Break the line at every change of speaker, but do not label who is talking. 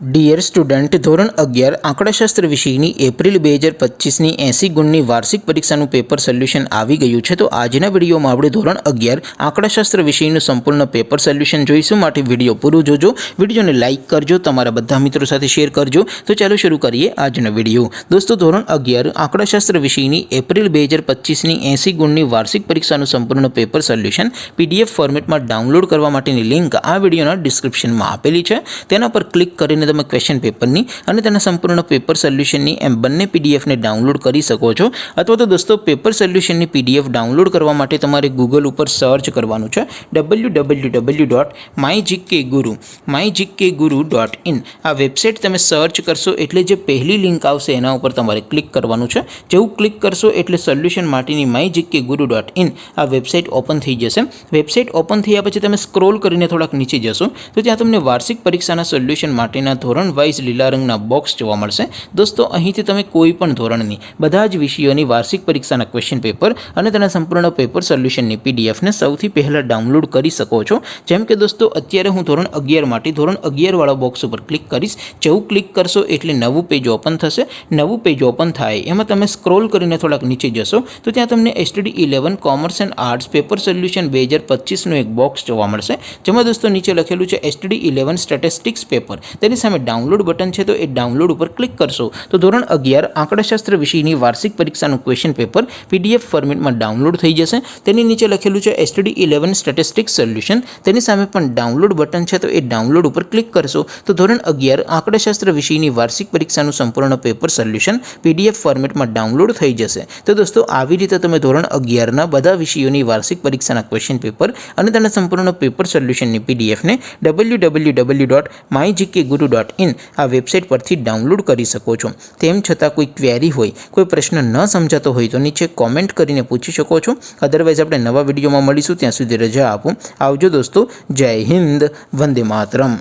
Dear student, ધોરણ 11 આંકડાશાસ્ત્ર વિષયની April 2025ની 80 ગુણની વાર્ષિક પરીક્ષાનું પેપર સોલ્યુશન આવી ગયું છે। તો આજના વિડીયોમાં આપણે ધોરણ 11 આંકડાશાસ્ત્ર વિષયનું સંપૂર્ણ પેપર સોલ્યુશન જોઈશું। માટે વિડીયો પૂરો જોજો, વિડીયોને લાઇક કરજો, તમારા બધા મિત્રો સાથે શેર કરજો। તો ચાલો શરૂ કરીએ આજનો વિડીયો। દોસ્તો, ધોરણ 11 આંકડાશાસ્ત્ર વિષયની એપ્રિલ 2025ની 80 ગુણની વાર્ષિક પરીક્ષાનું સંપૂર્ણ પેપર સોલ્યુશન PDF ફોર્મેટમાં ડાઉનલોડ કરવા માટેની લિંક આ વિડીયોના ડિસ્ક્રિપ્શનમાં આપેલી છે। તેના પર ક્લિક કરીને તમે ક્વેશ્ચન પેપરની અને તેના સંપૂર્ણ પેપર સોલ્યુશનની એમ બંને પીડીએફને ડાઉનલોડ કરી શકો છો। અથવા તો દોસ્તો, પેપર સોલ્યુશનની PDF ડાઉનલોડ કરવા માટે તમારે ગૂગલ ઉપર સર્ચ કરવાનું છે www.mygkguru.in। આ વેબસાઇટ તમે સર્ચ કરશો એટલે જે પહેલી લિંક આવશે એના ઉપર તમારે ક્લિક કરવાનું છે। જેવું ક્લિક કરશો એટલે સોલ્યુશન માટેની mygkguru.in આ વેબસાઇટ ઓપન થઈ જશે। વેબસાઇટ ઓપન થયા પછી તમે સ્ક્રોલ કરીને થોડાક નીચે જશો તો ત્યાં તમને વાર્ષિક પરીક્ષાના સોલ્યુશન માટેના ધોરણ વાઇઝ લીલા રંગના બોક્સ જોવા મળશે। દોસ્તો, અહીંથી તમે કોઈ પણ ધોરણની બધા જ વિષયોની વાર્ષિક પરીક્ષાના ક્વેશ્ચન પેપર અને તેના સંપૂર્ણ પેપર સોલ્યુશનની પીડીએફને સૌથી પહેલાં ડાઉનલોડ કરી શકો છો। જેમ કે દોસ્તો, અત્યારે હું ધોરણ 11 માટે ધોરણ 11 વાળા બોક્સ ઉપર ક્લિક કરીશ। જેવું ક્લિક કરશો એટલે નવું પેજ ઓપન થશે। નવું પેજ ઓપન થાય એમાં તમે સ્ક્રોલ કરીને થોડાક નીચે જશો તો ત્યાં તમને STD 11 commerce and arts paper solution 2025નું એક બોક્સ જોવા મળશે। જેમાં દોસ્તો નીચે લખેલું છે STD 11 સ્ટેટિસ્ટિક્સ પેપર। તેની સામે ડાઉનલોડ બટન છે, તો એ ડાઉનલોડ ઉપર ક્લિક કરશો તો ધોરણ 11 આંકડાશાસ્ત્ર વિષયની વાર્ષિક પરીક્ષાનું ક્વેશ્ચન પેપર PDF ફોર્મેટમાં ડાઉનલોડ થઈ જશે। તેની નીચે લખેલું છે STD 11 સ્ટેટિસ્ટિક્સ સોલ્યુશન। તેની સામે પણ ડાઉનલોડ બટન છે, તો એ ડાઉનલોડ ઉપર ક્લિક કરશો તો ધોરણ 11 આંકડાશાસ્ત્ર વિષયની વાર્ષિક પરીક્ષાનું સંપૂર્ણ પેપર સોલ્યુશન PDF ફોર્મેટમાં ડાઉનલોડ થઈ જશે। તો દોસ્તો, આવી રીતે તમે ધોરણ 11ના બધા વિષયોની વાર્ષિક પરીક્ષાના ક્વેશ્ચન પેપર અને તેના સંપૂર્ણ પેપર સોલ્યુશનની PDFને www.mygkguru.in આ વેબસાઇટ પરથી ડાઉનલોડ કરી શકો છો। તેમ છતાં કોઈ ક્વેરી હોય, કોઈ પ્રશ્ન ન સમજાતો હોય તો નીચે કોમેન્ટ કરીને પૂછી શકો છો। અદરવાઇઝ આપણે નવા વિડીયોમાં મળીશું, ત્યાં સુધી રજા આપો। આવજો દોસ્તો, જય હિન્દ, વંદે માતરમ।